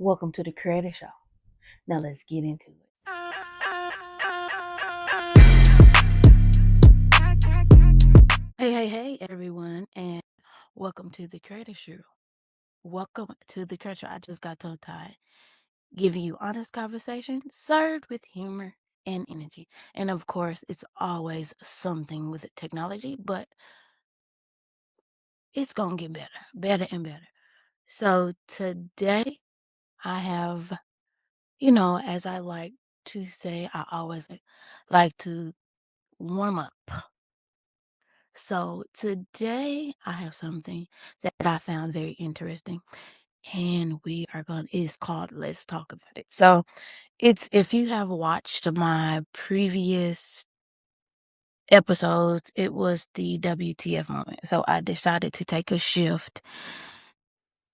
Welcome to the Creator Show. Now let's get into it. Hey, everyone, and welcome to the Creator Show. Welcome to the Creator Show. I just got tongue tied. Giving you honest conversation served with humor and energy. And of course, it's always something with technology, but it's going to get better and better. So today I have, as I like to say, I always like to warm up. So today I have something that I found very interesting, and it's called Let's Talk About It. So it's, if you have watched my previous episodes, it was the WTF moment. So I decided to take a shift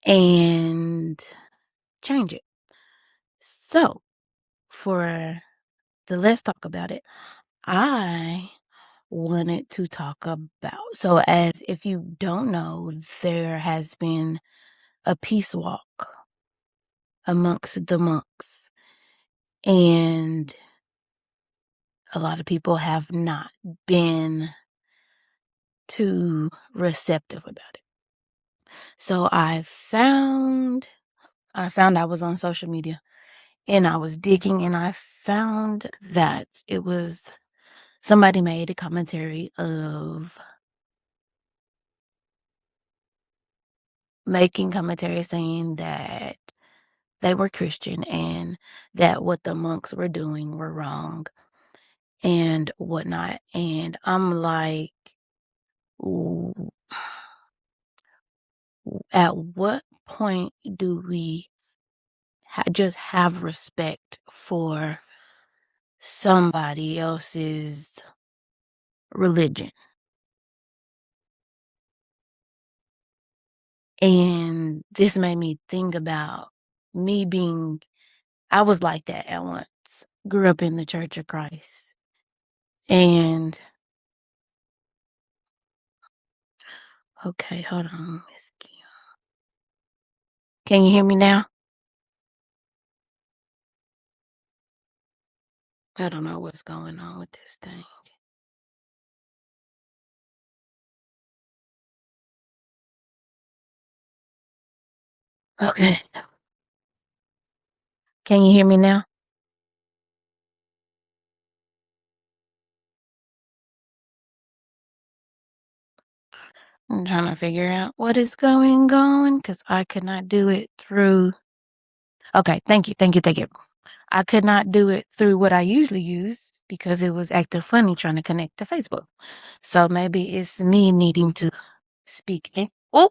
and change it. So for the Let's Talk About It, I wanted to talk about, so as if you don't know, there has been a peace walk amongst the monks, and a lot of people have not been too receptive about it. So I was on social media and I was digging, and I found that it was somebody made a commentary of making commentary saying that they were Christian and that what the monks were doing were wrong and whatnot. And I'm like, at what point do we just have respect for somebody else's religion? And this made me think about I was like that at once, grew up in the Church of Christ. And, okay, hold on, Miss Kim. Can you hear me now? I don't know what's going on with this thing. Okay. Can you hear me now? I'm trying to figure out what is going on because I could not do it through. Okay, thank you. I could not do it through what I usually use because it was acting funny trying to connect to Facebook. So maybe it's me needing to speak. Oh,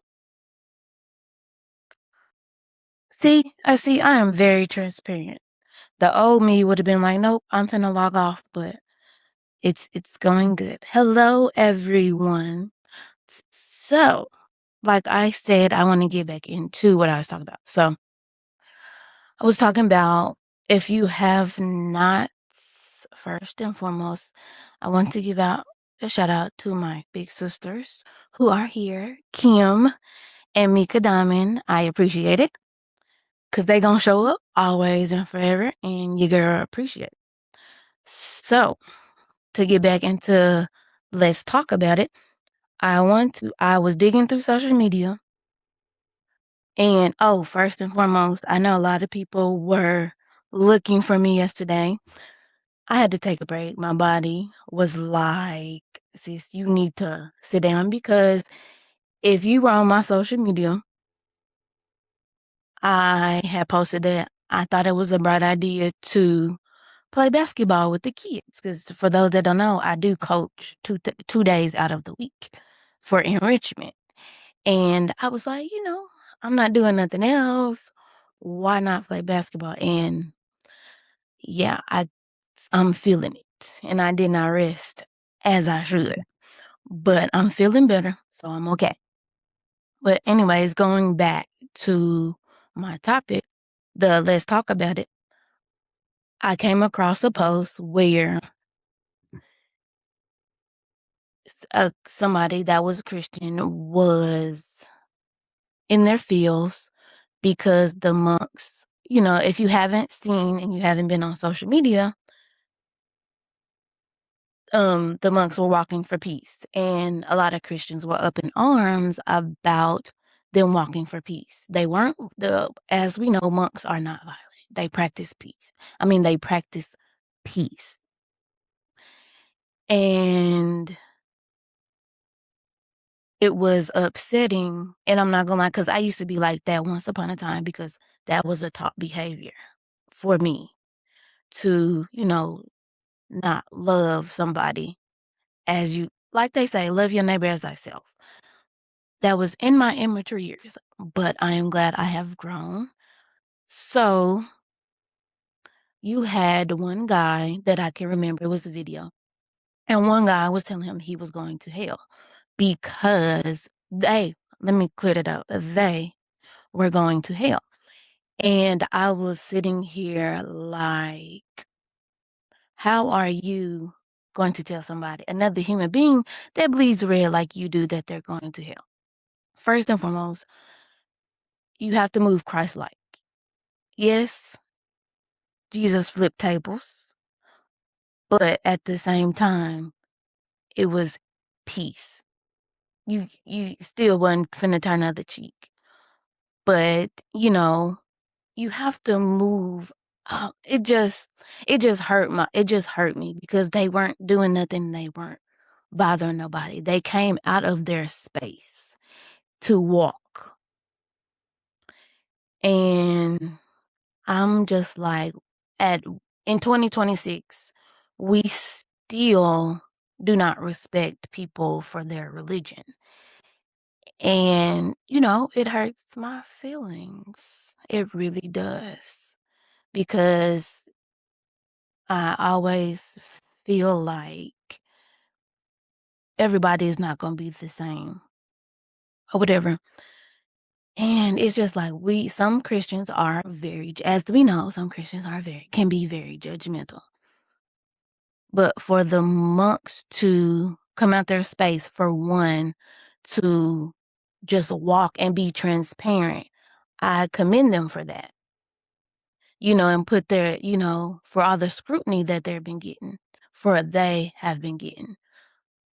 I am very transparent. The old me would have been like, nope, I'm finna log off, but it's going good. Hello, everyone. So, like I said, I want to get back into what I was talking about. So, I was talking about, if you have not, first and foremost, I want to give out a shout out to my big sisters who are here, Kim and Mika Diamond. I appreciate it because they gonna show up always and forever, and you girl appreciate it. So, to get back into Let's Talk About It, I was digging through social media, and first and foremost, I know a lot of people were looking for me yesterday. I had to take a break. My body was like, sis, you need to sit down, because if you were on my social media, I had posted that I thought it was a bright idea to play basketball with the kids. Because for those that don't know, I do coach 2 days out of the week for enrichment. And I was like, I'm not doing nothing else. Why not play basketball? And yeah, I'm feeling it. And I did not rest as I should. But I'm feeling better, so I'm okay. But anyways, going back to my topic, the Let's Talk About It, I came across a post where somebody that was a Christian was in their feels because the monks, if you haven't seen and you haven't been on social media, the monks were walking for peace, and a lot of Christians were up in arms about them walking for peace. They weren't as we know, monks are not violent. They practice peace. I mean, they practice peace. And it was upsetting, and I'm not gonna lie, because I used to be like that once upon a time because that was a top behavior for me to, not love somebody as you like they say, love your neighbor as thyself. That was in my immature years, but I am glad I have grown. So you had one guy that I can remember, it was a video, and one guy was telling him he was going to hell because let me clear it up, they were going to hell. And I was sitting here like, how are you going to tell somebody, another human being that bleeds red like you do, that they're going to hell? First and foremost, you have to move Christ-like. Yes, Jesus flipped tables, but at the same time, it was peace. You still wasn't finna turn the other cheek. But, you have to move. It just hurt me because they weren't doing nothing. They weren't bothering nobody. They came out of their space to walk. And I'm just like, at in 2026, we still do not respect people for their religion. And, it hurts my feelings. It really does. Because I always feel like everybody is not going to be the same or whatever. And it's just like some Christians are as we know, some Christians can be very judgmental. But for the monks to come out their space, for one, to just walk and be transparent, I commend them for that. And put their, for all the scrutiny that they've been getting, they have been getting.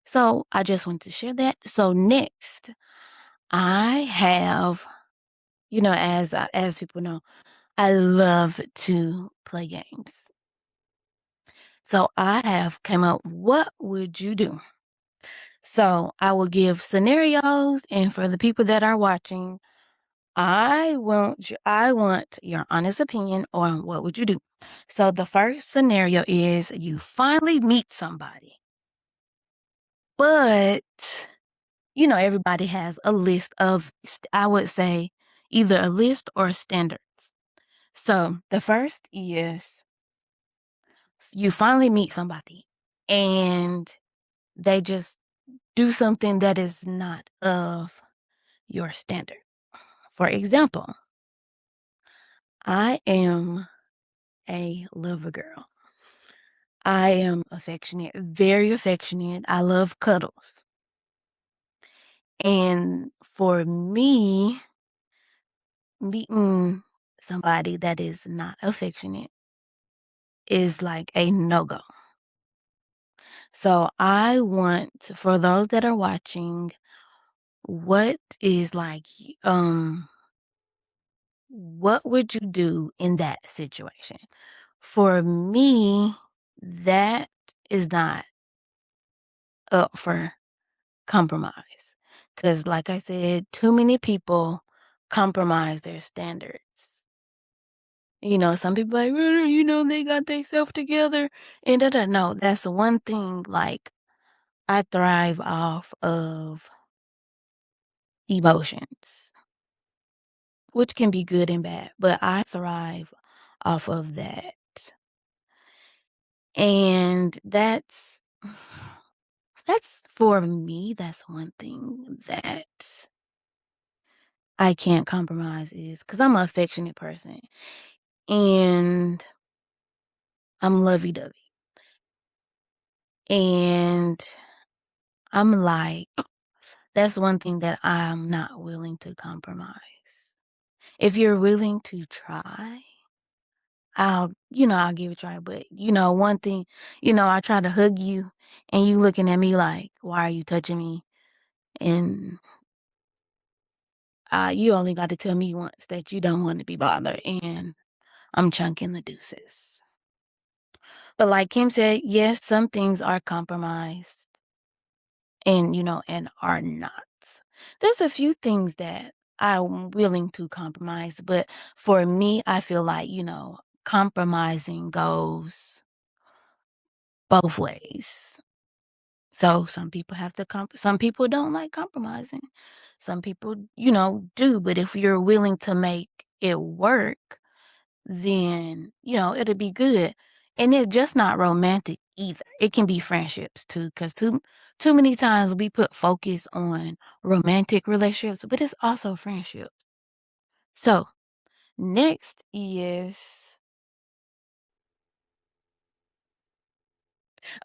So I just want to share that. So next, I have, as people know, I love to play games. So I have come up, what would you do? So I will give scenarios, and for the people that are watching, I want your honest opinion on what would you do. So the first scenario is you finally meet somebody, but everybody has a list of, I would say, either a list or standards. So the first is you finally meet somebody and they just do something that is not of your standard. For example, I am a lover girl. I am affectionate, very affectionate. I love cuddles. And for me, meeting somebody that is not affectionate is like a no-go. So I want, for those that are watching, what is like, what would you do in that situation? For me, that is not up for compromise. Because, like I said, too many people compromise their standards. Some people like, "Well, they got themselves together and da da." No, that's one thing. Like, I thrive off of emotions, which can be good and bad, but I thrive off of that. And that's for me, that's one thing that I can't compromise, is because I'm an affectionate person and I'm lovey-dovey. And I'm like, that's one thing that I'm not willing to compromise. If you're willing to try, I'll give it a try, but, one thing, I try to hug you, and you looking at me like, "Why are you touching me?" And, you only gotta tell me once that you don't wanna be bothered, and I'm chunking the deuces. But like Kim said, yes, some things are compromised and, and are not. There's a few things that I'm willing to compromise, but for me, I feel like, compromising goes both ways. So some people have to some people don't like compromising. Some people, do, but if you're willing to make it work, then, it'll be good. And it's just not romantic either. It can be friendships too, because too many times we put focus on romantic relationships, but it's also friendship. So next is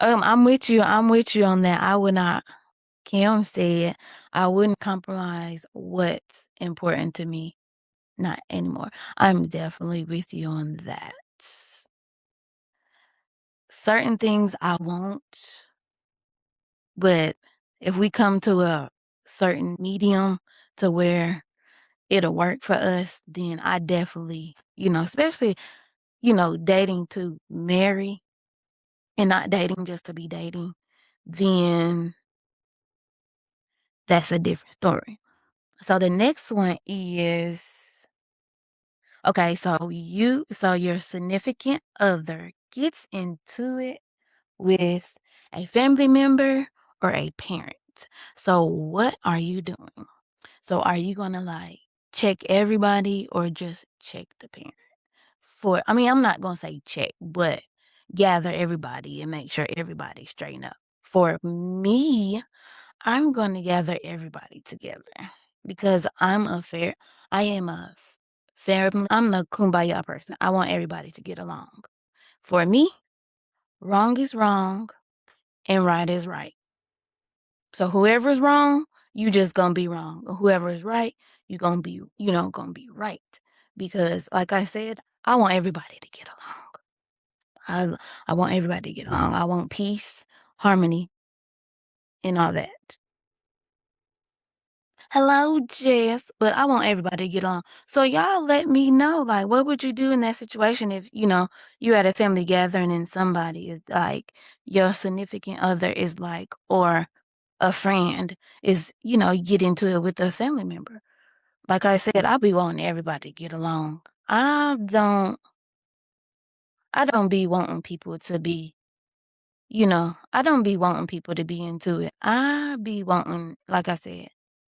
I'm with you on that. I would not Kim said I wouldn't compromise what's important to me. Not anymore. I'm definitely with you on that. Certain things I won't, but if we come to a certain medium to where it'll work for us, then I definitely, especially, dating to marry and not dating just to be dating, then that's a different story. So the next one is okay, so your significant other gets into it with a family member or a parent. So what are you doing? So are you gonna like check everybody or just check the parent? I'm not gonna say check, but gather everybody and make sure everybody's straightened up. For me, I'm gonna gather everybody together because I am a I'm the kumbaya person. I want everybody to get along. For me, wrong is wrong and right is right. So whoever's wrong, you just gonna be wrong. Whoever is right, you gonna be right. Because like I said, I want everybody to get along. I want everybody to get along. I want peace, harmony, and all that. Hello, Jess, but I want everybody to get along. So y'all let me know, like, what would you do in that situation if, you at a family gathering and somebody is like, your significant other is like, or a friend is, you get into it with a family member. Like I said, I be wanting everybody to get along. I don't be wanting people to be, I don't be wanting people to be into it. I be wanting, like I said,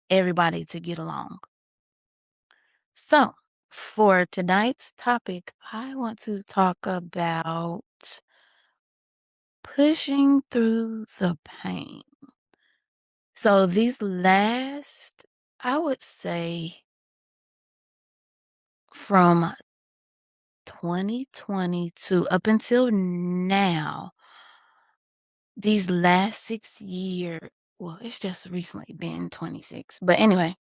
everybody to get along. So, for tonight's topic, I want to talk about pushing through the pain. So, these last, I would say, from 2020 to up until now, these last 6 years, well, it's just recently been 26. But anyway,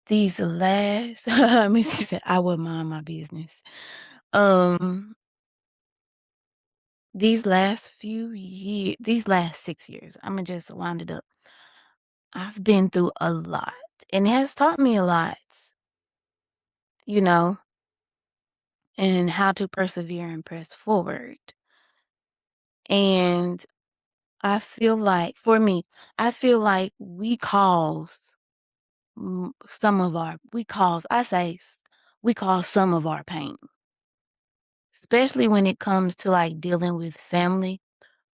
these last, Missy said, I would mind my business. Um, these last 6 years, I'm gonna just wind it up. I've been through a lot, and it has taught me a lot, you know, and how to persevere and press forward. And for me, I feel like we cause some of our pain, especially when it comes to like dealing with family.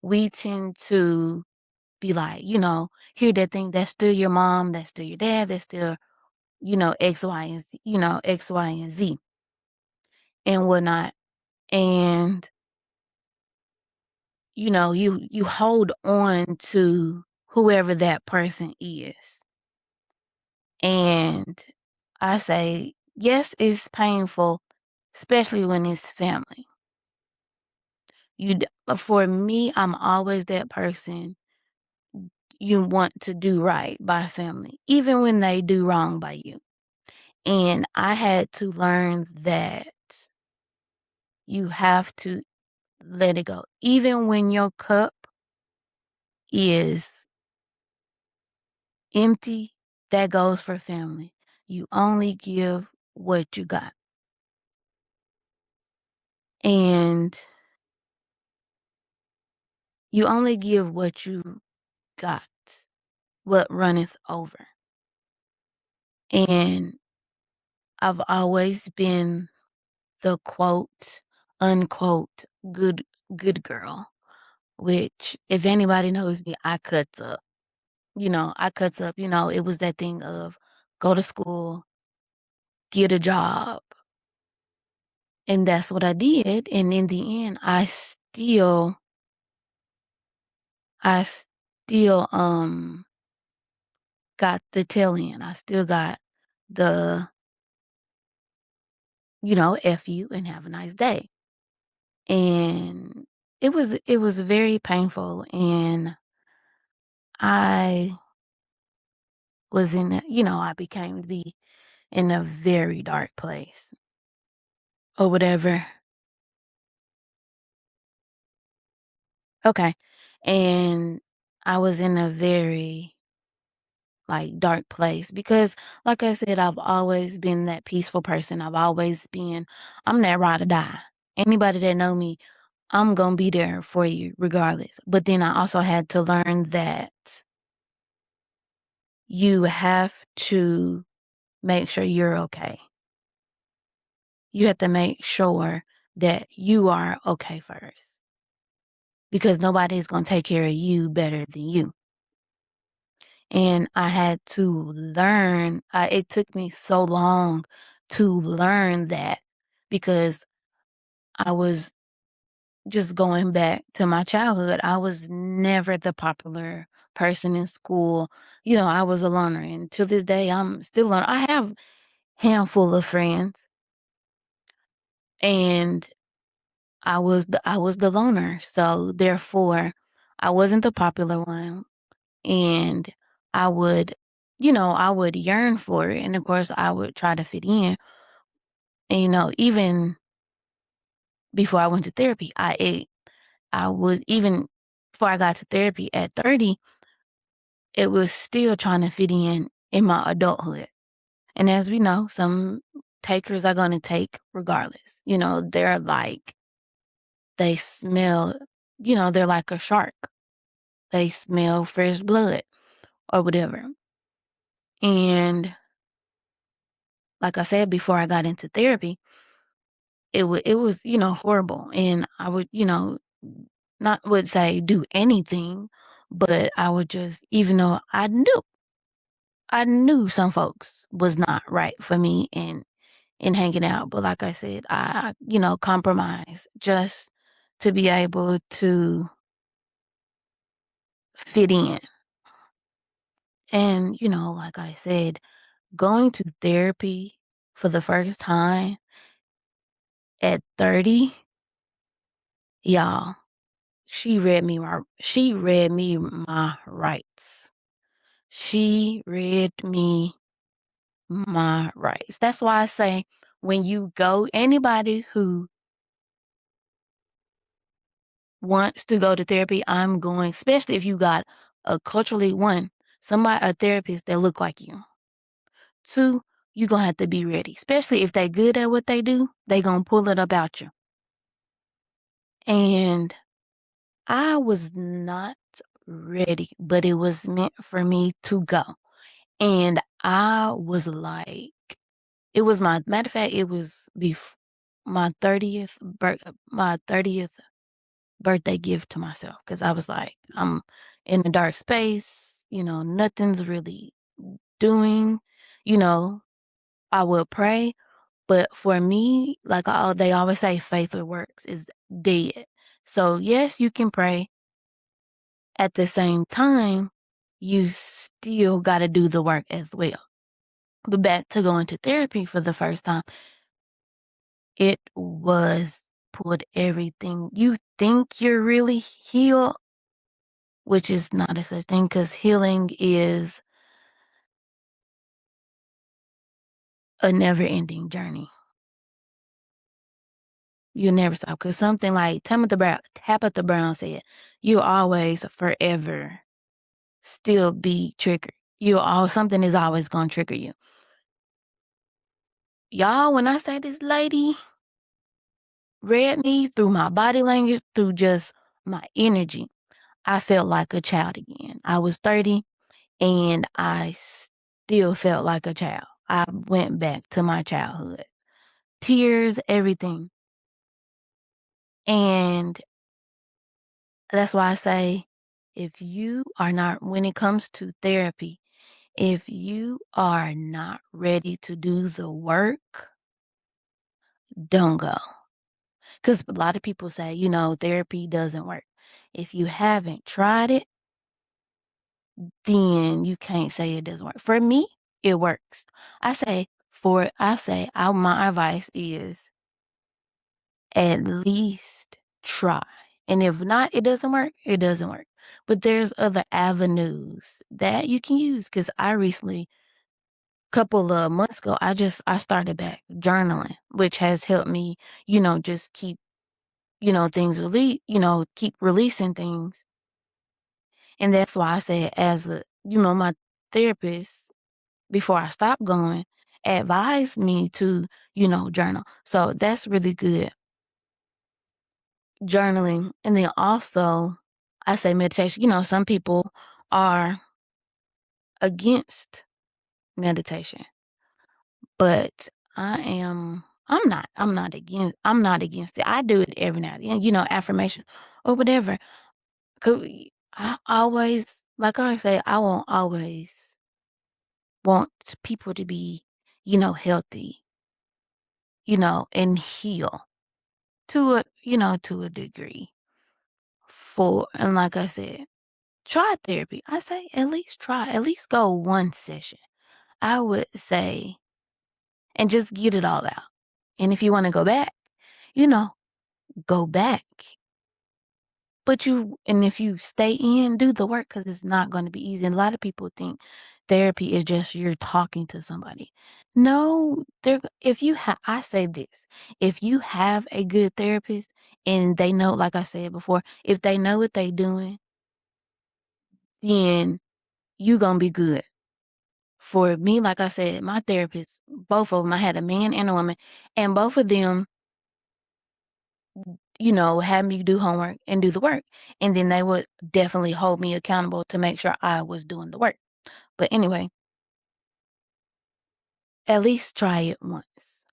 We tend to be like, hear that thing that's still your mom, that's still your dad, that's still, X, Y, and Z, X, Y, and Z and whatnot. And, you hold on to whoever that person is. And I say, yes, it's painful, especially when it's family. For me, I'm always that person you want to do right by family, even when they do wrong by you. And I had to learn that. You have to let it go. Even when your cup is empty, that goes for family. You only give what you got. And you only give what you got, what runneth over. And I've always been the quote, unquote, good girl, which if anybody knows me, I cuts up. I cuts up, it was that thing of go to school, get a job. And that's what I did. And in the end, I still got the tail end. I still got the, F you and have a nice day. And it was very painful. And I was I became to be in a very dark place or whatever. Okay. And I was in a very like dark place because like I said, I've always been that peaceful person. I'm that ride or die. Anybody that know me, I'm gonna be there for you regardless. But then I also had to learn that you have to make sure you're okay. You have to make sure that you are okay first because nobody is going to take care of you better than you. And I had to learn, it took me so long to learn that because I was just going back to my childhood. I was never the popular person in school. I was a loner. And to this day, I'm still a loner. I have handful of friends and I was the loner. So therefore, I wasn't the popular one. And I would, I would yearn for it. And of course, I would try to fit in. And, even before I went to therapy, I was even before I got to therapy at 30, it was still trying to fit in my adulthood. And as we know, some takers are going to take regardless. They smell, they're like a shark. They smell fresh blood or whatever. And like I said, before I got into therapy, it was horrible. And I would, not would say do anything, but I would just, even though I knew some folks was not right for me and in hanging out. But like I said, I compromise just to be able to fit in. And, like I said, going to therapy for the first time at 30, y'all, she read me my rights. She read me my rights. That's why I say when you go, anybody who wants to go to therapy, I'm going, especially if you got a therapist that look like you. Two, you gonna have to be ready, especially if they good at what they do, they gonna pull it about you. And I was not ready, but it was meant for me to go. And I was like, it was my matter of fact, it was my 30th birthday gift to myself because I was like, I'm in a dark space, nothing's really doing, you know, I will pray. But for me, like they always say, faith that works is dead. So yes, you can pray. At the same time, you still got to do the work as well. But back to going to therapy for the first time, it was put everything. You think you're really healed, which is not a such thing because healing is a never ending journey. You'll never stop. Cause something like Tabitha Brown said, "You'll always forever still be triggered. Something is always gonna trigger you." Y'all, when I say this lady read me through my body language, through just my energy, I felt like a child again. I was 30 and I still felt like a child. I went back to my childhood. Tears, everything. And that's why I say, if you are not, when it comes to therapy, if you are not ready to do the work, don't go. Because a lot of people say, therapy doesn't work. If you haven't tried it, then you can't say it doesn't work. For me, it works. My advice is at least try. And if not, it doesn't work, it doesn't work. But there's other avenues that you can use. Because I recently, couple of months ago, I started back journaling, which has helped me, just keep, things keep releasing things. And that's why I said, my therapist, before I stopped going, advised me to, journal. So that's really good. Journaling. And then also, I say meditation. Some people are against meditation, but I'm not against it. I do it every now and then, affirmation or whatever. 'Cause I always, like I say, I won't always want people to be, healthy, and heal to a degree. And like I said, try therapy. I say at least try, at least go one session. I would say, and just get it all out. And if you want to go back, you know, go back. And if you stay in, do the work because it's not going to be easy. And a lot of people think therapy is just you're talking to somebody. No, I say this, if you have a good therapist and they know, like I said before, if they know what they doing, then you going to be good. For me, like I said, my therapist, both of them, I had a man and a woman, and both of them, had me do homework and do the work. And then they would definitely hold me accountable to make sure I was doing the work. But anyway, at least try it once.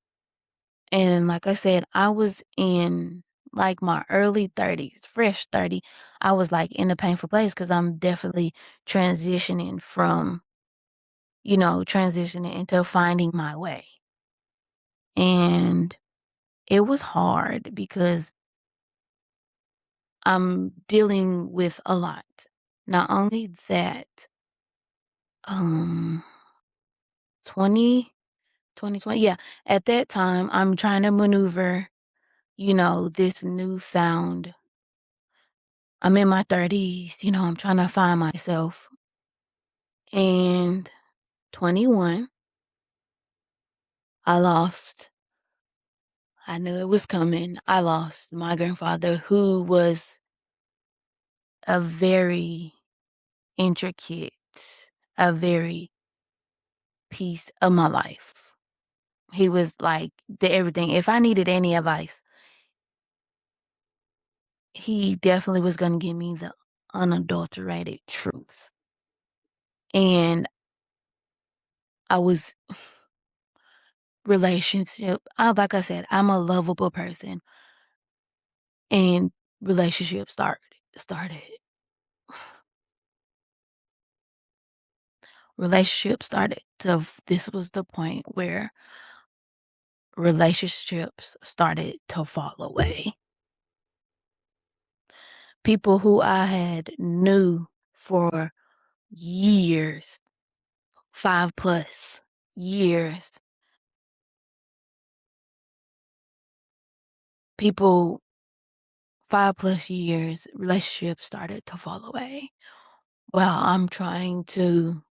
And like I said, I was in like my early 30s, fresh 30. I was like in a painful place because I'm definitely transitioning transitioning into finding my way. And it was hard because I'm dealing with a lot. Not only that, um, 20 2020, yeah, at that time, I'm trying to maneuver, this newfound I'm in my 30s, I'm trying to find myself. And 21, I lost I knew it was coming. I lost my grandfather, who was a very intricate, a very piece of my life. He was like the everything. If I needed any advice, he definitely was going to give me the unadulterated truth. And I was like I said, I'm a lovable person, and relationships started. Relationships started to. This was the point where relationships started to fall away. People who I had knew for years, 5+ years, people 5+ years, relationships started to fall away while I'm trying to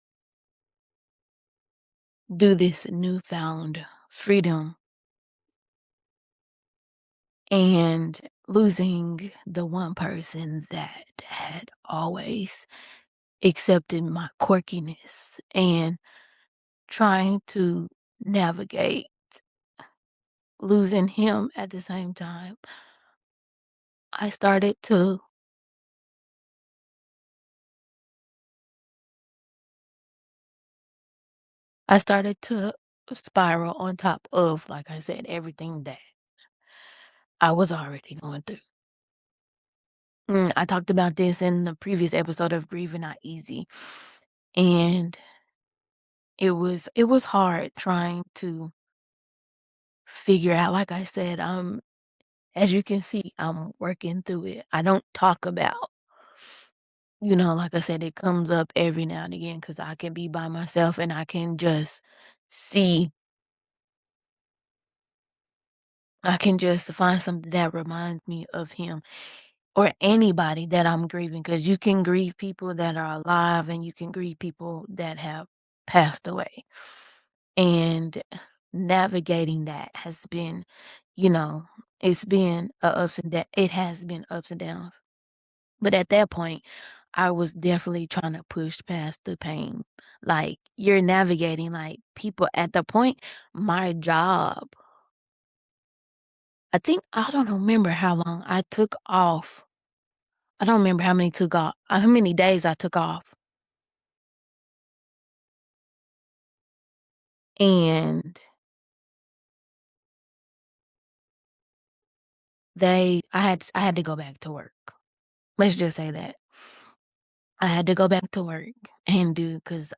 do this newfound freedom and losing the one person that had always accepted my quirkiness and trying to navigate losing him at the same time, I started to I started to spiral on top of, like I said, everything that I was already going through. I talked about this in the previous episode of Grieving Not Easy, and it was hard trying to figure out, like I said, as you can see, I'm working through it. I don't talk about, like I said, it comes up every now and again because I can be by myself and I can just see I can just find something that reminds me of him or anybody that I'm grieving. Because you can grieve people that are alive and you can grieve people that have passed away. And navigating that has been, you know, it's been it has been ups and downs. But at that point, I was definitely trying to push past the pain. Like, you're navigating, like, people at the point, my job, I don't remember how long I took off. I don't remember how many days I took off. And I had to go back to work. Let's just say that. I had to go back to work and because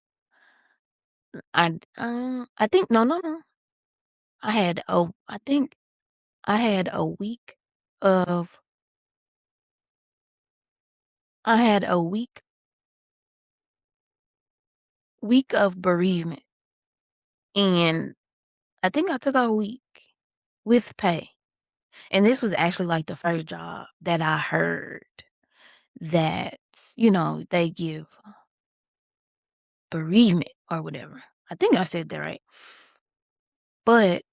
I think no, no, no. I think I had a of I had a week of bereavement, and I think I took a week with pay. And this was actually like the first job that I heard that, they give bereavement or whatever. I think I said that right. But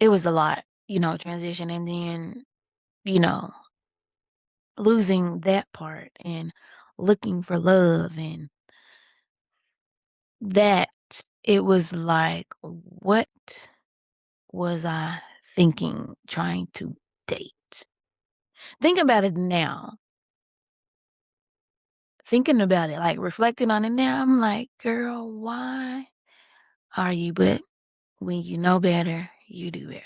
it was a lot, transition and then, you know, losing that part and looking for love and that it was like, what was I thinking trying to date? Think about it now. Thinking about it, like reflecting on it now, I'm like, girl, why are you? But when you know better, you do better.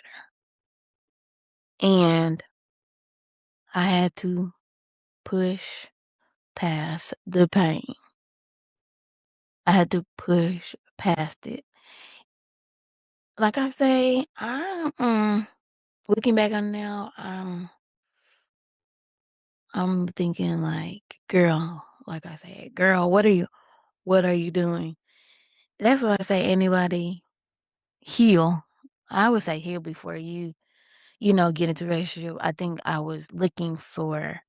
And I had to push past the pain. I had to push past it. Like I say, looking back on it now, I'm thinking like, girl, like I said, girl, what are you doing? That's why I say anybody heal. I would say heal before you get into a relationship. I think I was looking for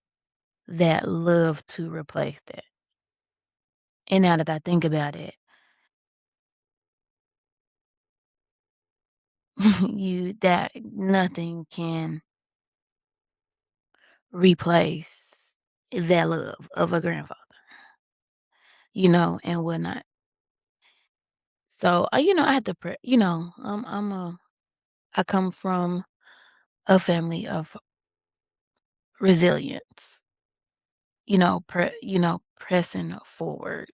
that love to replace that. And now that I think about it, that nothing can replace that love of a grandfather, and whatnot. So, I had to, I come from a family of resilience, pressing forward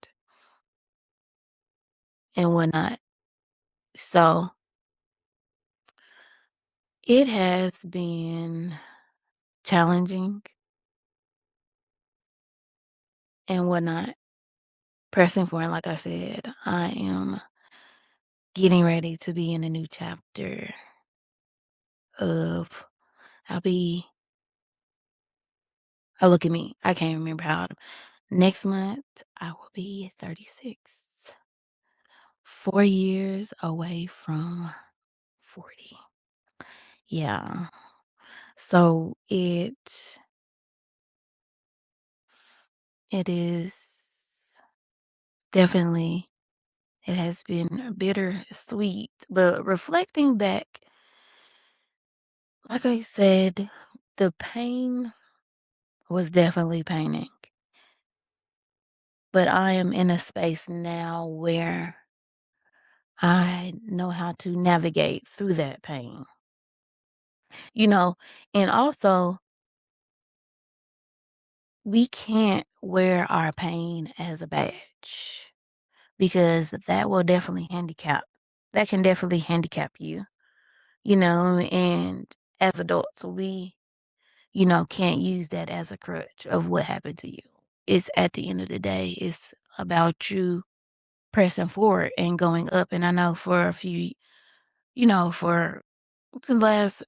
and whatnot. So it has been challenging and whatnot, pressing forward. Like I said, I am getting ready to be in a new chapter of, I'll be, oh, look at me. I can't remember how. Next month, I will be 36. 4 years away from 40. Yeah. So it is definitely, it has been bittersweet, but reflecting back, Like I said, the pain was definitely paining, but I am in a space now where I know how to navigate through that pain, you know, and also we can't wear our pain as a badge because that can definitely handicap you, and as adults, we, can't use that as a crutch of what happened to you. It's at the end of the day, it's about you pressing forward and going up. And I know for the last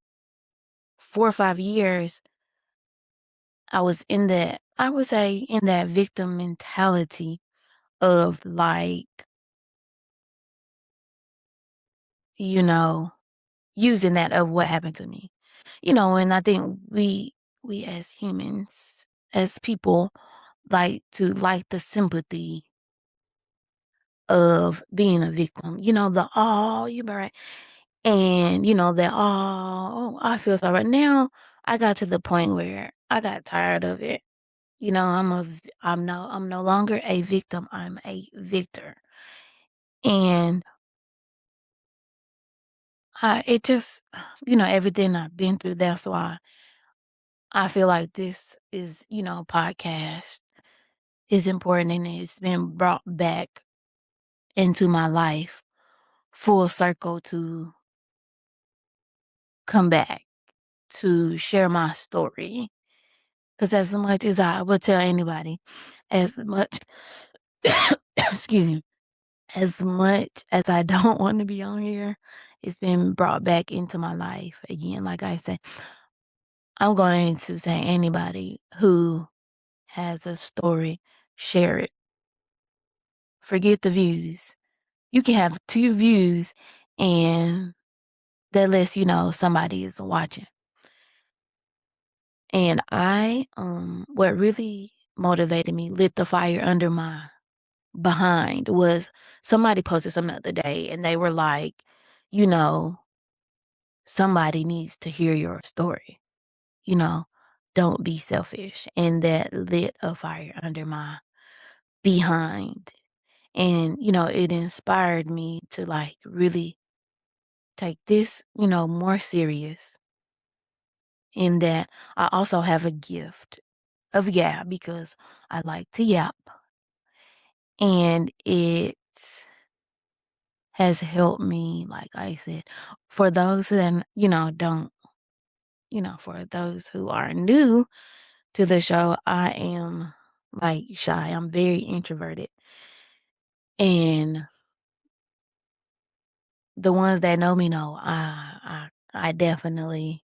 4 or 5 years, I would say, in that victim mentality of like, you know, using that of what happened to me. And I think we as humans, as people, like to like the sympathy of being a victim. Oh, you been right. And that, I feel so right now. I got to the point where I got tired of it. I'm no longer a victim. I'm a victor. And it just, everything I've been through, that's why I feel like this is, podcast is important, and it's been brought back into my life full circle to come back to share my story. Because as much as I would tell anybody, as much, excuse me, as much as I don't want to be on here, it's been brought back into my life again. Like I said, I'm going to say anybody who has a story, share it. Forget the views. You can have 2 views, and that lets you know somebody is watching. And what really motivated me, lit the fire under my behind, was somebody posted something the other day, and they were like, you know, somebody needs to hear your story. You know, don't be selfish. And that lit a fire under my behind. And, it inspired me to like really take this, more serious, in that I also have a gift of yap because I like to yap. And it has helped me, like I said, for those that, don't, for those who are new to the show, I am like shy. I'm very introverted. And the ones that know me know I definitely,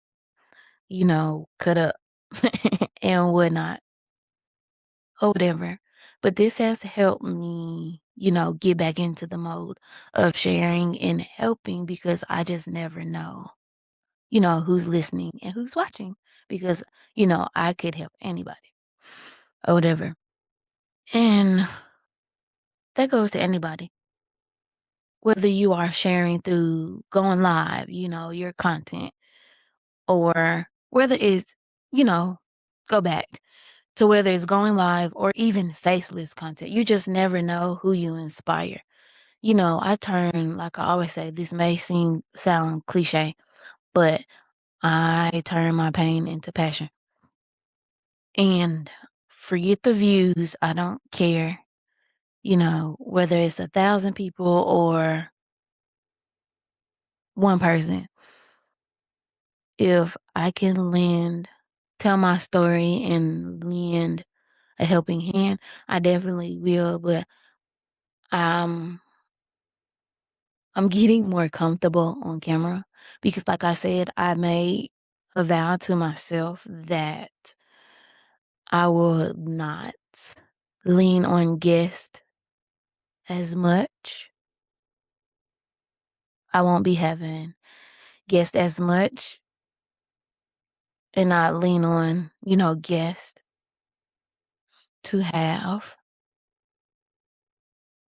cut up and whatnot or whatever. But this has helped me, get back into the mode of sharing and helping because I just never know, who's listening and who's watching because, I could help anybody or whatever. And that goes to anybody, whether you are sharing through going live, your content, or whether it's, go back to whether it's going live or even faceless content. You just never know who you inspire. Like I always say, this may sound cliche, but I turn my pain into passion. And forget the views. I don't care, whether it's 1,000 people or one person. If I can tell my story and lend a helping hand, I definitely will. But I'm I'm getting more comfortable on camera because, like I said, I made a vow to myself that I will not lean on guests as much. I won't be having guests as much and not lean on, guests to have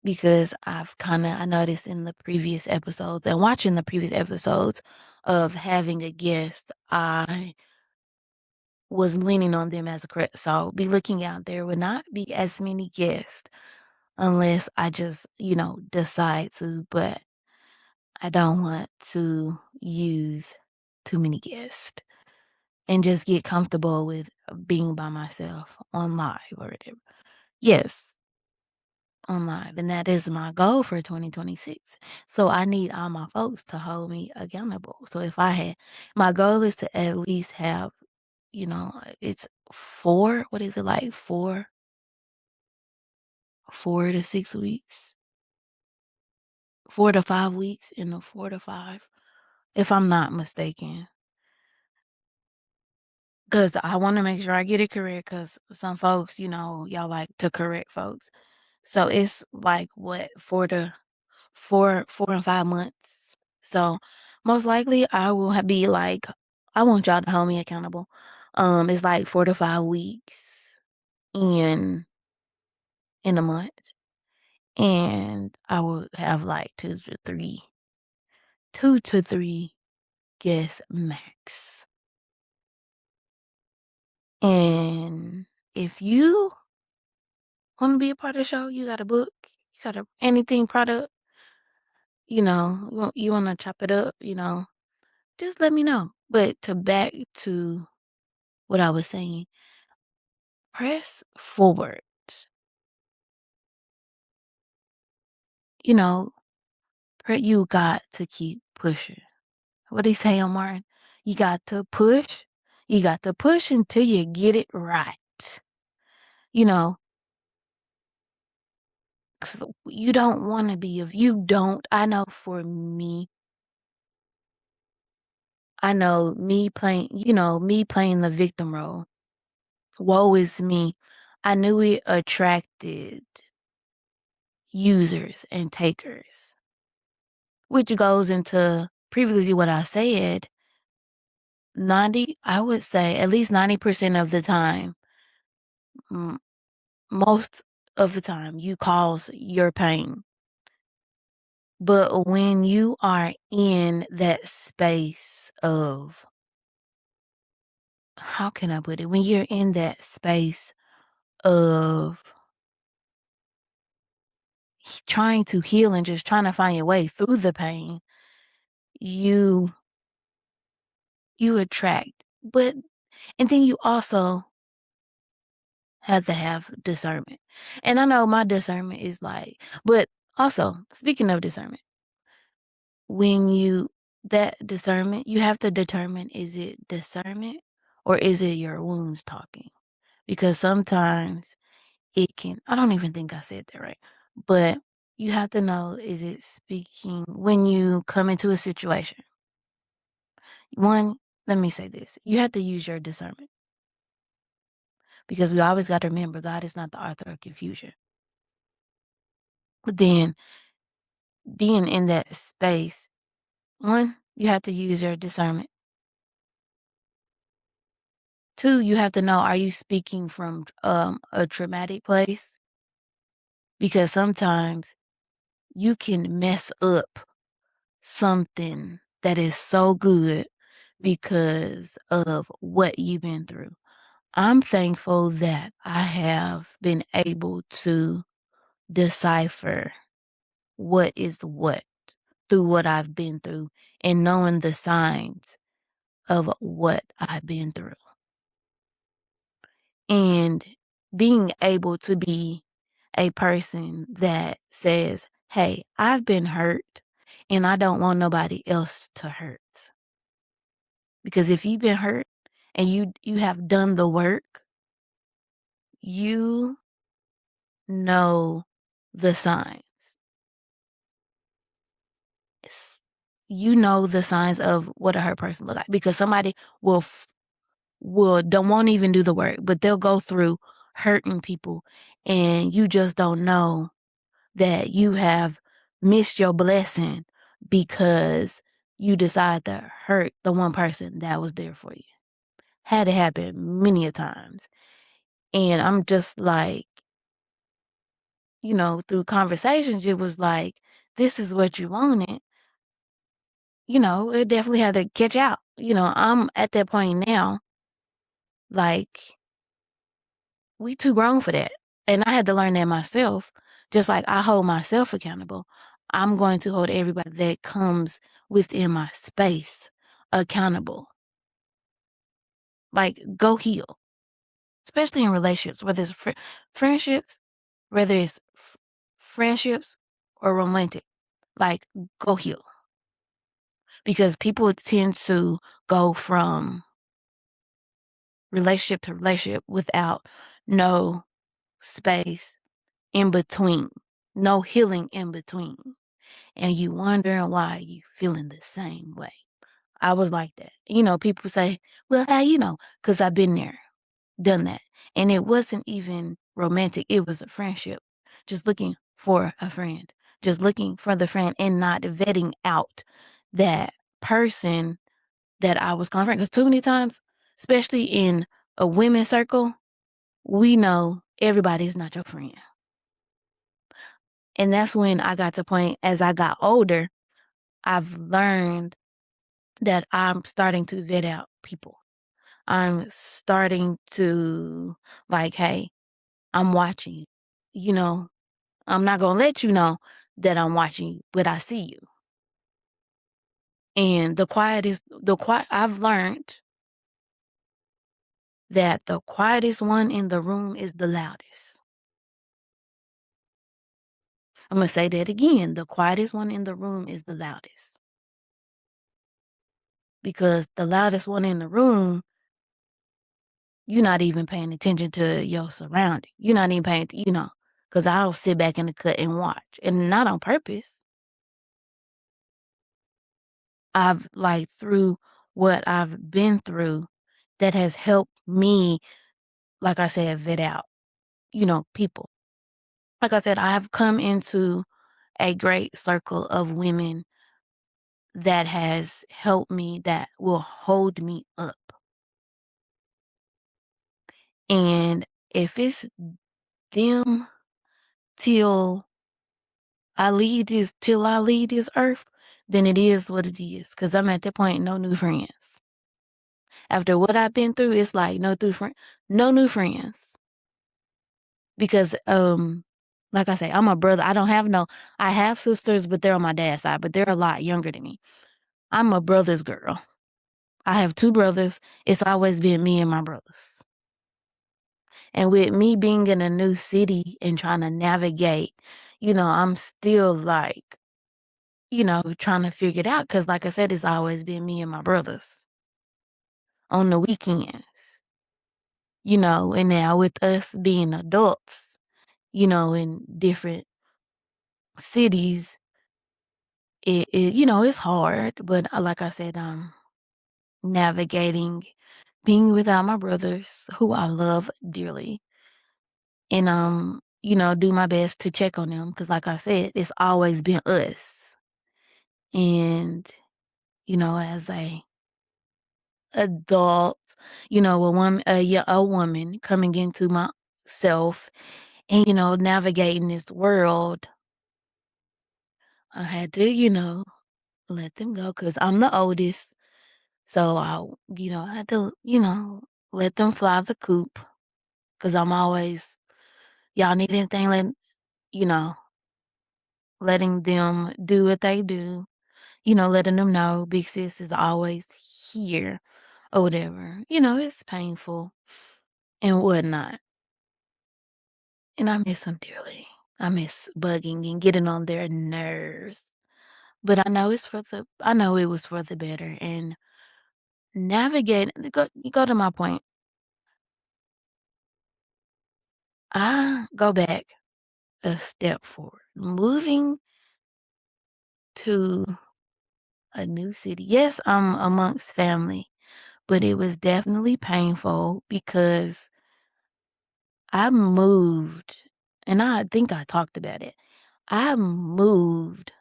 because I noticed in the previous episodes and watching the previous episodes of having a guest, I was leaning on them as a credit. So be looking out. There would not be as many guests unless I just, decide to, but I don't want to use too many guests and just get comfortable with being by myself on live or whatever. Yes, on live. And that is my goal for 2026. So I need all my folks to hold me accountable. So if I had, my goal is to at least have, it's four, what is it like? 4 to 6 weeks, 4 to 5 weeks in the 4 to 5, if I'm not mistaken. Cause I want to make sure I get it correct. Cause some folks, y'all like to correct folks. So it's like what 4 and 5 months. So most likely I will be like, I want y'all to hold me accountable. It's like 4 to 5 weeks in a month, and I will have like 2 to 3 guests max. And if you want to be a part of the show, you got a book, you got anything product, you want to chop it up, just let me know. But to back to what I was saying, press forward. You know, you got to keep pushing. What he say on Martin? You got to push. You got to push until you get it right. You know, 'cause you don't want to be, if you don't, I know for me, I know me playing the victim role. Woe is me. I knew it attracted users and takers, which goes into previously what I said. I would say at least 90% of the time, most of the time, you cause your pain. But when you are in that space of, how can I put it? When you're in that space of trying to heal and just trying to find your way through the pain, you attract. And then you also have to have discernment. And I know my discernment is like, but also, speaking of discernment, that discernment, you have to determine, is it discernment or is it your wounds talking? Because sometimes I don't even think I said that right, but you have to know, is it speaking when you come into a situation? One, let me say this, you have to use your discernment, because we always got to remember God is not the author of confusion. But then being in that space, one, you have to use your discernment. Two, you have to know, are you speaking from a traumatic place? Because sometimes you can mess up something that is so good because of what you've been through. I'm thankful that I have been able to decipher what is what through what I've been through and knowing the signs of what I've been through. And being able to be a person that says, hey, I've been hurt and I don't want nobody else to hurt. Because if you've been hurt and you have done the work, you know the signs. You know the signs of what a hurt person look like, because somebody won't even do the work, but they'll go through hurting people, and you just don't know that you have missed your blessing because you decide to hurt the one person that was there for you. Had it happen many a times. And I'm just like, through conversations, it was like, "This is what you wanted," it definitely had to catch out. I'm at that point now, like, we too grown for that, and I had to learn that myself. Just like I hold myself accountable, I'm going to hold everybody that comes within my space accountable. Like, go heal, especially in relationships, whether it's friendships, whether it's friendships or romantic. Like, go heal. Because people tend to go from relationship to relationship without no space in between, no healing in between. And you wondering why you feeling the same way. I was like that. People say, well, how you know? Because I've been there, done that. And it wasn't even romantic. It was a friendship. Just looking for a friend. Just looking for the friend and not vetting out that person that I was confronting. Because too many times, especially in a women's circle, we know everybody's not your friend. And that's when I got to the point as I got older, I've learned that I'm starting to vet out people. I'm starting to like, hey, I'm watching you. I'm not gonna let you know that I'm watching you, but I see you. And I've learned that the quietest one in the room is the loudest. I'm gonna say that again. The quietest one in the room is the loudest. Because the loudest one in the room, you're not even paying attention to your surrounding. You're not even paying, because I'll sit back in the cut and watch, and not on purpose. I've like through what I've been through that has helped me, like I said, vet out, people. Like I said, I have come into a great circle of women that has helped me, that will hold me up. And if it's them till till I leave this earth, then it is what it is. Cause I'm at that point, no new friends. After what I've been through, it's like no new friends. Because like I say, I'm a brother. I have sisters, but they're on my dad's side, but they're a lot younger than me. I'm a brother's girl. I have 2 brothers. It's always been me and my brothers. And with me being in a new city and trying to navigate, I'm still like, trying to figure it out. Cause like I said, it's always been me and my brothers on the weekends, and now with us being adults, in different cities, it's hard. But like I said, navigating being without my brothers who I love dearly and, do my best to check on them. Cause like I said, it's always been us. And, as a adult, a woman coming into myself and, navigating this world, I had to, let them go because I'm the oldest. So I had to, let them fly the coop because I'm always, y'all need anything, you know, letting them do what they do, letting them know big sis is always here or whatever. It's painful and whatnot. And I miss them dearly. I miss bugging and getting on their nerves. But I know it was for the better. And you go to my point. I go back a step forward. Moving to a new city. Yes, I'm amongst family, but it was definitely painful because I moved, and I think I talked about it. I moved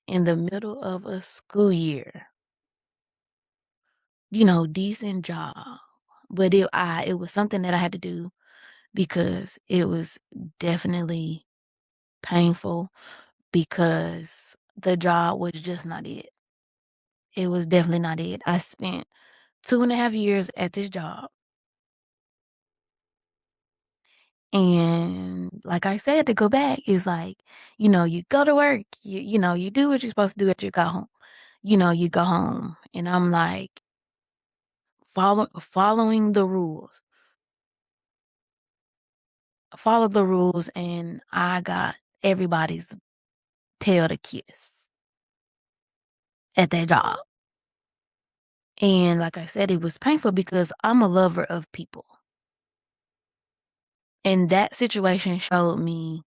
in the middle of a school year. Decent job. But it was something that I had to do because it was definitely painful because the job was just not it. It was definitely not it. I spent 2.5 years at this job, and like I said, to go back is like, you go to work, you do what you're supposed to do at your go home. You go home, and I'm like following the rules. Follow the rules, and I got everybody's tail to kiss at that job. And like I said, it was painful because I'm a lover of people. And that situation showed me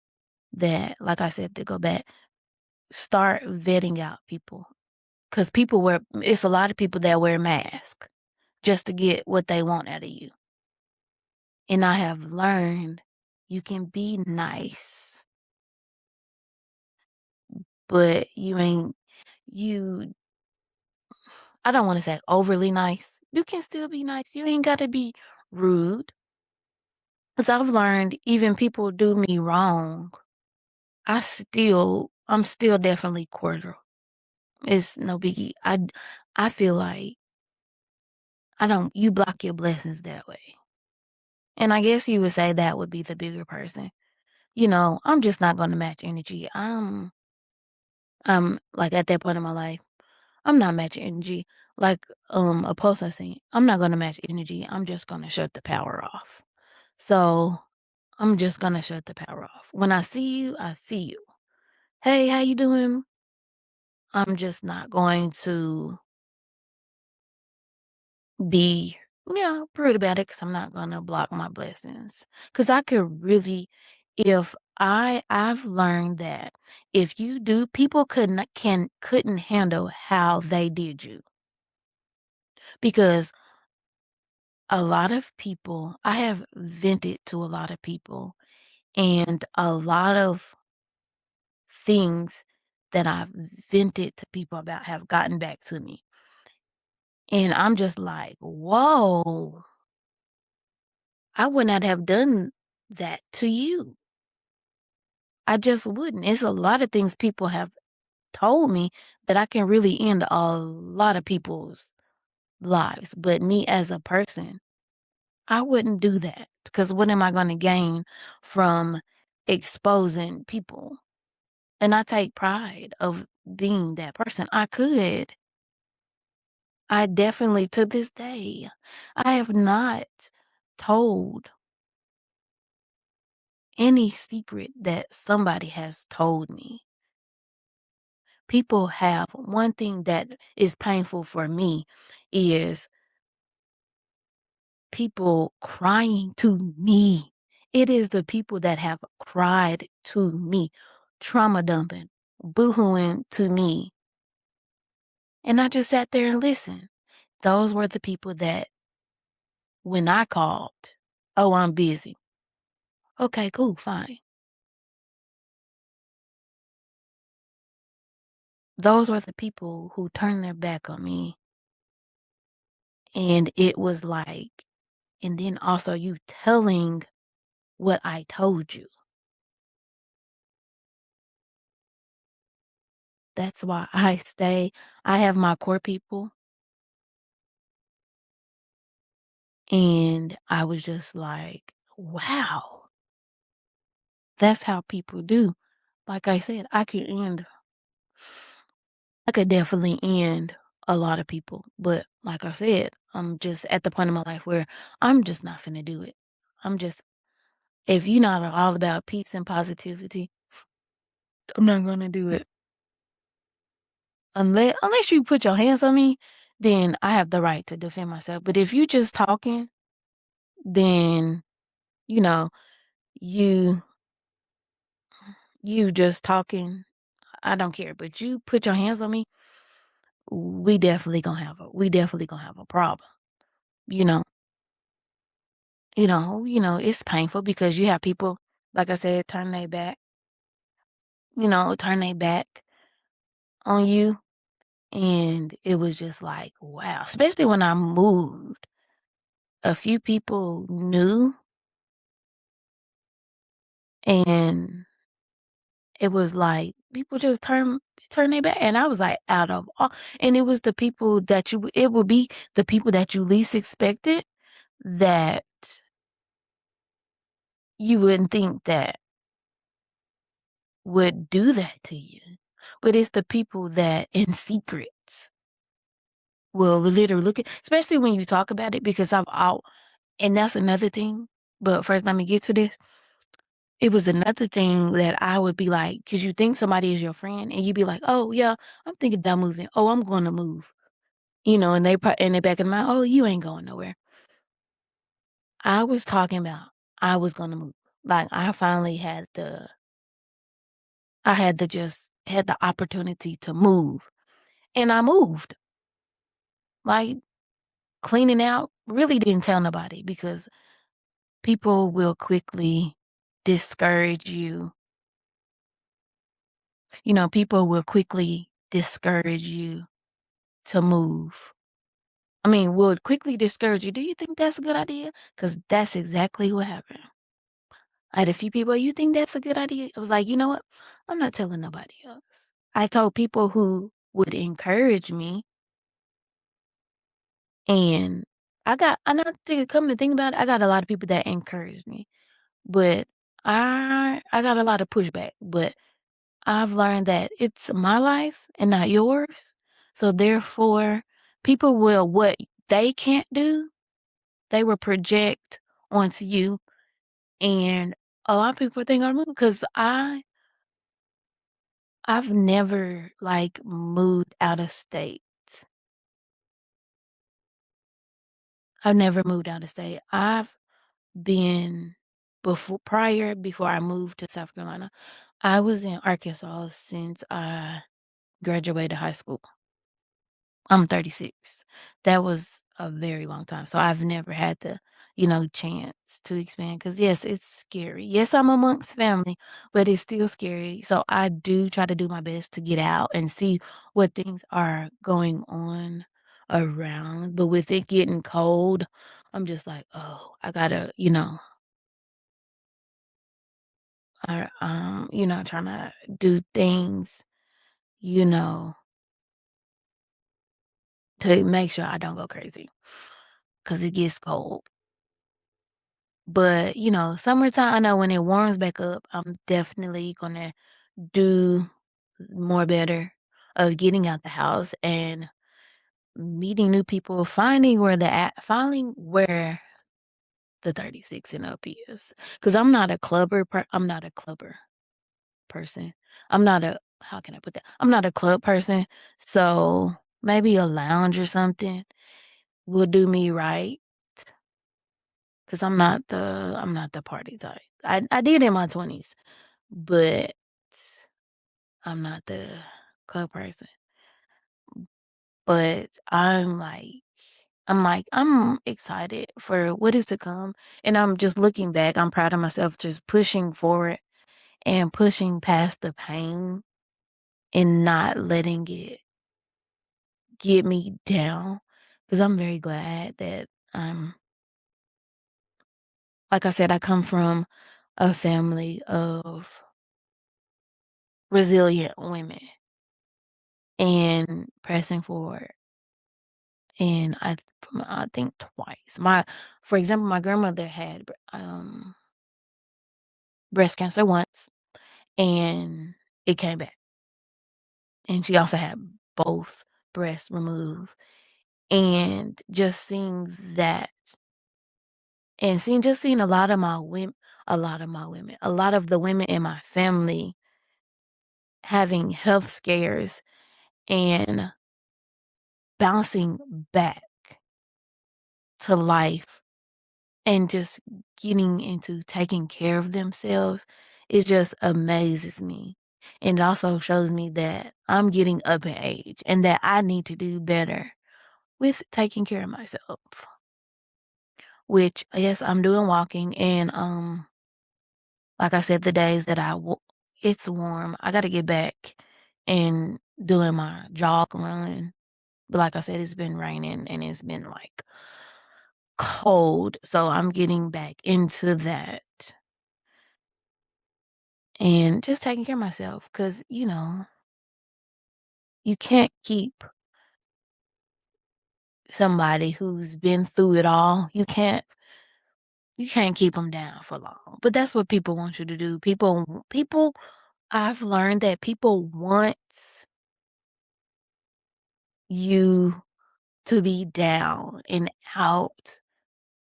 that, like I said, to go back, start vetting out people. Because it's a lot of people that wear masks just to get what they want out of you. And I have learned you can be nice, but you, I don't want to say overly nice. You can still be nice. You ain't got to be rude. Because I've learned even people do me wrong, I'm still definitely cordial. It's no biggie. I feel like you block your blessings that way. And I guess you would say that would be the bigger person. I'm just not going to match energy. I'm like at that point in my life, I'm not matching energy. Like a post I seen, I'm not going to match energy. I'm just going to shut the power off. So I'm just going to shut the power off. When I see you, I see you. Hey, how you doing? I'm just not going to be, prude about it because I'm not going to block my blessings. Because I could really, if I've learned that if you do, people couldn't handle how they did you. Because a lot of people, I have vented to a lot of people, and a lot of things that I've vented to people about have gotten back to me. And I'm just like, whoa, I would not have done that to you. I just wouldn't. It's a lot of things people have told me that I can really end a lot of people's lives. But me as a person, I wouldn't do that because what am I going to gain from exposing people? And I take pride of being that person. I definitely, to this day, I have not told any secret that somebody has told me. People have one thing that is painful for me is people crying to me. It is the people that have cried to me, trauma dumping, boohooing to me. And I just sat there and listened. Those were the people that when I called, oh, I'm busy. Okay, cool, fine. Those were the people who turned their back on me. And it was like, and then also you telling what I told you. That's why I have my core people, and I was just like, wow, that's how people do. Like I said, I could definitely end a lot of people, but like I said, I'm just at the point in my life where I'm just not finna do it. I'm just, if you're not all about peace and positivity, I'm not gonna do it. Unless you put your hands on me, then I have the right to defend myself. But if you just talking, then you know, you you just talking, I don't care. But you put your hands on me, we definitely gonna have a problem. You know, it's painful because you have people, like I said, turn their back on you. And it was just like, wow. Especially when I moved. A few people knew, and it was like people just turn their back, and I was like, out of all, and it was the people that it would be the people that you least expected that you wouldn't think that would do that to you. But it's the people that in secrets will literally look at, especially when you talk about it, because I'm out, and that's another thing. But first, let me get to this. It was another thing that I would be like, because you think somebody is your friend, and you'd be like, "Oh yeah, I'm thinking about moving. Oh, I'm going to move." And in the back of the mind, "Oh, you ain't going nowhere." I was talking about I was gonna move. Like I had to just had the opportunity to move, and I moved. Like cleaning out, really didn't tell nobody because people will quickly discourage you. People will quickly discourage you to move. I mean, will quickly discourage you. Do you think that's a good idea? Because that's exactly what happened. I had a few people, you think that's a good idea? I was like, you know what? I'm not telling nobody else. I told people who would encourage me, and come to think about it, I got a lot of people that encouraged me, but I got a lot of pushback, but I've learned that it's my life and not yours. So therefore, people will what they can't do, they will project onto you. And a lot of people think I'm because I've never like moved out of state. I've never moved out of state. I've been before I moved to South Carolina. I was in Arkansas since I graduated high school. I'm 36. That was a very long time. So I've never had the, chance to expand. Because yes, it's scary. Yes, I'm amongst family, but it's still scary. So I do try to do my best to get out and see what things are going on around. But with it getting cold, I'm just like, oh, I gotta, trying to do things, you know, to make sure I don't go crazy because it gets cold. But, summertime, I know when it warms back up, I'm definitely gonna do more better of getting out the house and meeting new people, finding where the 36 and up is. Because I'm not a clubber person. I'm not a how can I put that? I'm not a club person. So maybe a lounge or something will do me right. Cause I'm not the party type. I did in my 20s, but I'm not the club person. But I'm excited for what is to come, and I'm just looking back. I'm proud of myself just pushing forward and pushing past the pain and not letting it get me down. Cause I'm very glad that like I said, I come from a family of resilient women and pressing forward. And I think twice. For example, my grandmother had breast cancer once, and it came back. And she also had both breasts removed. And just seeing that, and seeing a lot of the women in my family having health scares and bouncing back to life and just getting into taking care of themselves, it just amazes me. And it also shows me that I'm getting up in age and that I need to do better with taking care of myself. Which yes, I'm doing walking, and like I said, the days that it's warm, I got to get back and doing my jog run. But like I said, it's been raining and it's been like cold, so I'm getting back into that. and just taking care of myself because, you can't keep somebody who's been through it all. You can't keep them down for long. But that's what people want you to do. People I've learned that people want you to be down and out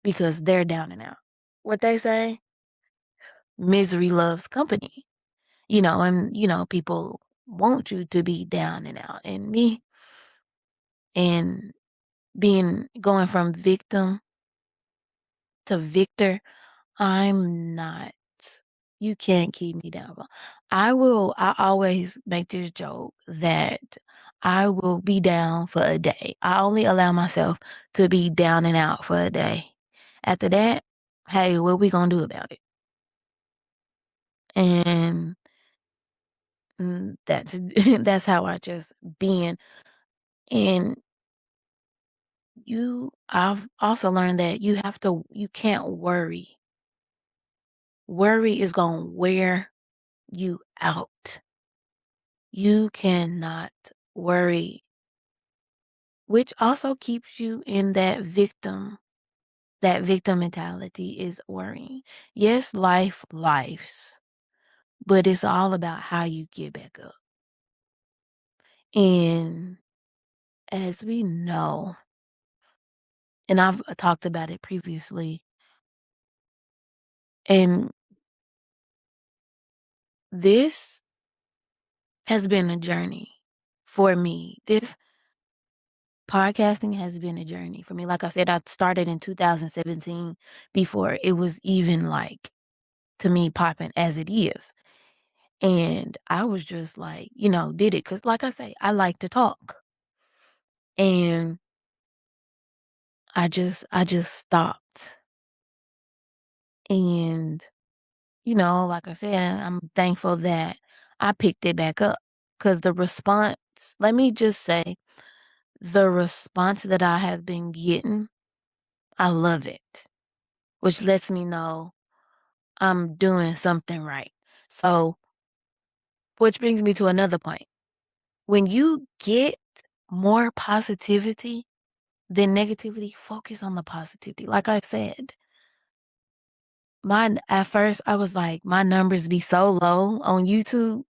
because they're down and out. What they say? Misery loves company. And people want you to be down and out. And me and going from victim to victor, I'm not. You can't keep me down. I always make this joke that I will be down for a day. I only allow myself to be down and out for a day. After that, hey, what we gonna do about it? And that's that's how I just been. And I've also learned that you can't worry. Worry is gonna wear you out. You cannot worry, which also keeps you in that victim. That victim mentality is worrying. Yes, lifes, but it's all about how you get back up. And as we know, and I've talked about it previously, and this has been a journey for me. This podcasting has been a journey for me. Like I said, I started in 2017 before it was even like to me popping as it is. And I was just like, did it. Cause like I say, I like to talk. And I just stopped. And, like I said, I'm thankful that I picked it back up. Cause the response, let me just say, the response that I have been getting, I love it. Which lets me know I'm doing something right. So, which brings me to another point. When you get more positivity than negativity, focus on the positivity. Like I said, at first I was like, my numbers be so low on YouTube.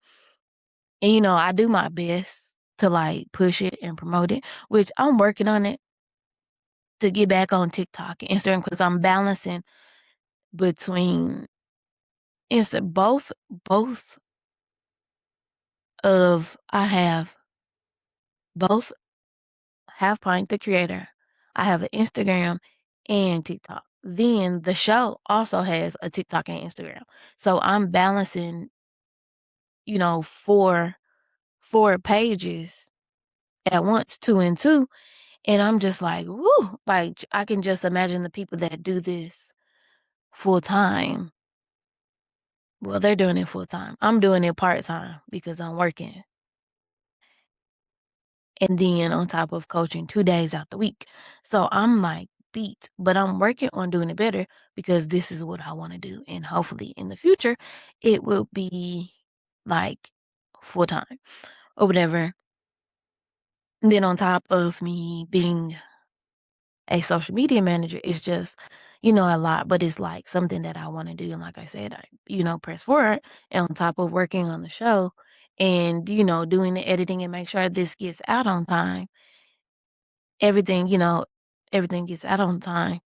And I do my best to like push it and promote it, which I'm working on it to get back on TikTok and Instagram because I'm balancing between both of I have both Half Pint the creator. I have an Instagram and TikTok. Then the show also has a TikTok and Instagram. So I'm balancing, four pages at once, 2 and 2. And I'm just like, woo, like I can just imagine the people that do this full time. Well, they're doing it full time. I'm doing it part time because I'm working. And then on top of coaching 2 days out the week. So I'm like beat, but I'm working on doing it better because this is what I want to do. And hopefully in the future, it will be like full time or whatever. And then on top of me being a social media manager, it's just, a lot, but it's like something that I want to do. And like I said, I press forward and on top of working on the show and, doing the editing and make sure this gets out on time everything, everything gets out on time.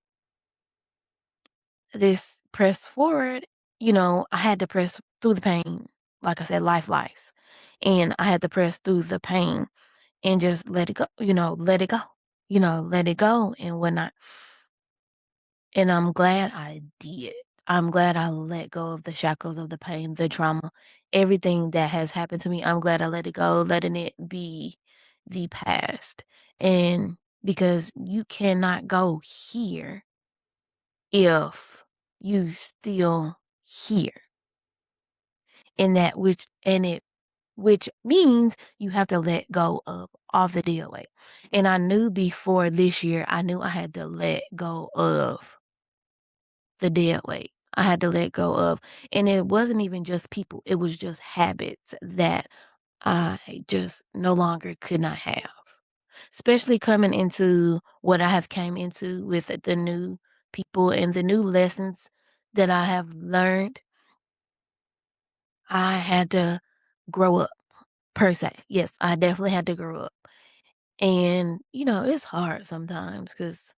This press forward, I had to press through the pain. Like I said, lives. And I had to press through the pain and just let it go, let it go, let it go and whatnot. And I'm glad I did. I'm glad I let go of the shackles of the pain, the trauma, everything that has happened to me. I'm glad I let it go, letting it be the past. And because you cannot go here if you still here. And which means you have to let go of all the deal weight. And I knew before this year, I knew I had to let go of the dead weight. I had to let go of. And it wasn't even just people, it was just habits that I just no longer could not have. Especially coming into what I have came into with the new people and the new lessons that I have learned, I had to grow up per se. Yes, I definitely had to grow up. And, it's hard sometimes because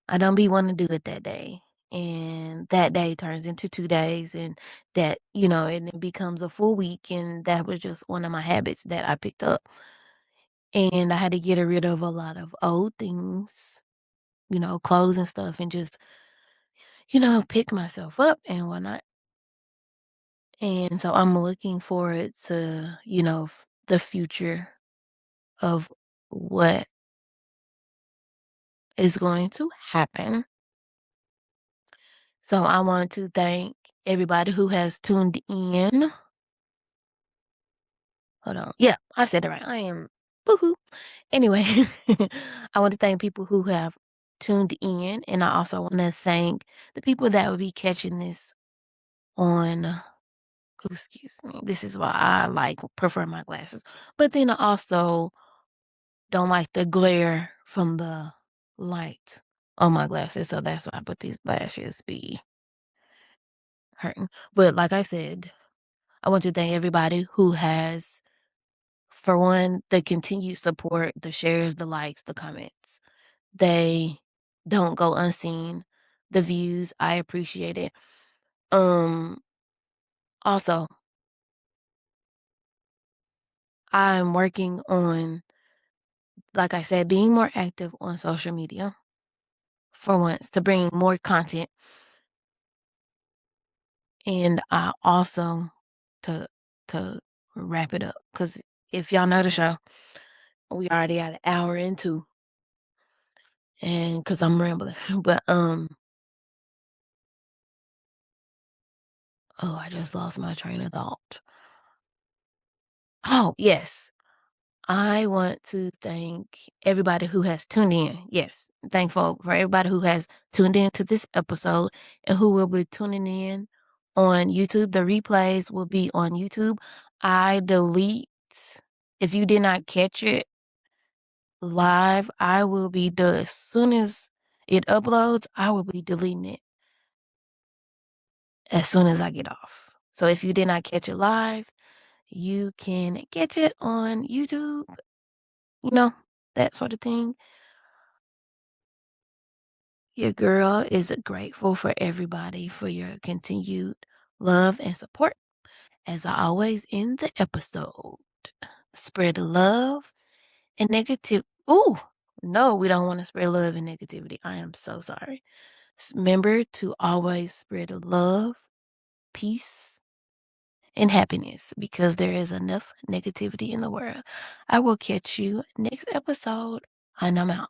I don't be wanting to do it that day. And that day turns into 2 days and and it becomes a full week. And that was just one of my habits that I picked up. And I had to get rid of a lot of old things, clothes and stuff and just, pick myself up and whatnot. And so I'm looking forward to, the future of what is going to happen. So I want to thank everybody who has tuned in. Hold on. Yeah, I said it right. I am boohoo. Anyway, I want to thank people who have tuned in. And I also want to thank the people that will be catching this on excuse me. This is why I prefer my glasses. But then I also don't like the glare from the light on my glasses. So that's why I put these lashes be hurting. But like I said, I want to thank everybody who has, for one, the continued support, the shares, the likes, the comments. They don't go unseen. The views, I appreciate it. Um, Also, I'm working on, like I said, being more active on social media for once to bring more content. And I also to to wrap it up because if y'all know the show, we already at an hour into, and because I'm rambling, but oh, I just lost my train of thought. Oh yes, I want to thank everybody who has tuned in. Yes, thankful for everybody who has tuned in to this episode and who will be tuning in on YouTube. The replays will be on YouTube. I delete, if you did not catch it live, I will be done. As soon as it uploads, I will be deleting it as soon as I get off. So if you did not catch it live, you can catch it on YouTube, you know, that sort of thing. Your girl is grateful for everybody for your continued love and support. As I always end the episode, spread love and negative. Ooh, no, we don't want to spread love and negativity. I am so sorry. Remember to always spread love, peace, and happiness because there is enough negativity in the world. I will catch you next episode and I'm out.